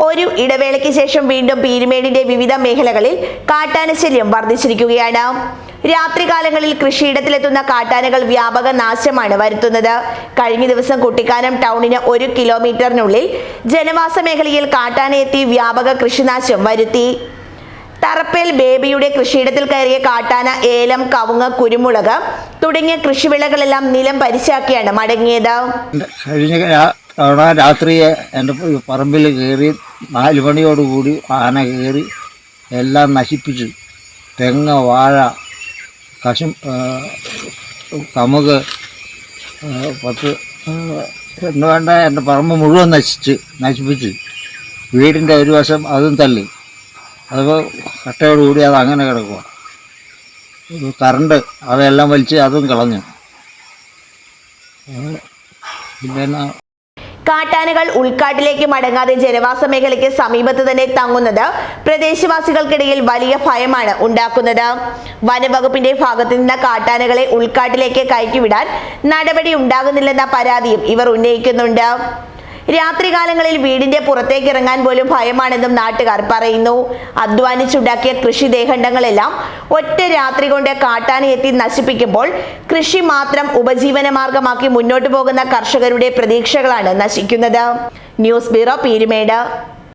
ഒരു ഇടവേളയ്ക്ക് ശേഷം വീണ്ടും പീരുമേടിന്റെ വിവിധ മേഖലകളിൽ കാട്ടാന ശല്യം വർദ്ധിച്ചിരിക്കുകയാണ്. രാത്രികാലങ്ങളിൽ കൃഷിയിടത്തിലെത്തുന്ന കാട്ടാനകൾ വ്യാപക നാശമാണ് വരുത്തുന്നത്. കഴിഞ്ഞ ദിവസം കുട്ടിക്കാനം ടൗണിന് 1 കിലോമീറ്ററിനുള്ളിൽ ജനവാസ മേഖലയിൽ കാട്ടാന എത്തി വ്യാപക കൃഷിനാശം വരുത്തി. തറപ്പേൽ ബേബിയുടെ കൃഷിയിടത്തിൽ കയറിയ കാട്ടാന ഏലം, കവുങ്ങ്, കുരുമുളക് തുടങ്ങിയ കൃഷിവിളകളെല്ലാം നിലം പരിശാക്കിയാണ് മടങ്ങിയത്. രാത്രി എൻ്റെ പറമ്പിൽ കയറി 4 മണിയോടുകൂടി ആന കയറി എല്ലാം നശിപ്പിച്ചു. തെങ്ങ്, വാഴ, കമുക്, 10 എന്ന് വേണ്ട എൻ്റെ പറമ്പ് മുഴുവൻ നശിപ്പിച്ചു. വീടിൻ്റെ ഒരു വശം അതും തള്ളി. അതിപ്പോൾ കട്ടയോടുകൂടി അത് അങ്ങനെ കിടക്കുക. കറണ്ട് അതെല്ലാം വലിച്ച് അതും കളഞ്ഞു. പിന്നെ കാട്ടാനകൾ ഉൾക്കാട്ടിലേക്ക് മടങ്ങാതെ ജനവാസ മേഖലയ്ക്ക് സമീപത്ത് തന്നെ തങ്ങുന്നത് പ്രദേശവാസികൾക്കിടയിൽ വലിയ ഭയമാണ് ഉണ്ടാക്കുന്നത്. വനവകുപ്പിന്റെ ഭാഗത്തു നിന്ന് കാട്ടാനകളെ ഉൾക്കാട്ടിലേക്ക് കയറ്റിവിടാൻ നടപടി ഉണ്ടാകുന്നില്ലെന്ന പരാതിയും ഇവർ ഉന്നയിക്കുന്നുണ്ട്. രാത്രികാലങ്ങളിൽ വീടിന്റെ പുറത്തേക്ക് ഇറങ്ങാൻ പോലും ഭയമാണെന്നും നാട്ടുകാർ പറയുന്നു. അധ്വാനിച്ചുണ്ടാക്കിയ കൃഷിദേഹണ്ഡങ്ങളെല്ലാം ഒറ്റ രാത്രി കൊണ്ട് കാട്ടാന എത്തി നശിപ്പിക്കുമ്പോൾ കൃഷി മാത്രം ഉപജീവന മാർഗമാക്കി മുന്നോട്ടു പോകുന്ന കർഷകരുടെ പ്രതീക്ഷകളാണ് നശിക്കുന്നത്. News bureau, Peermade.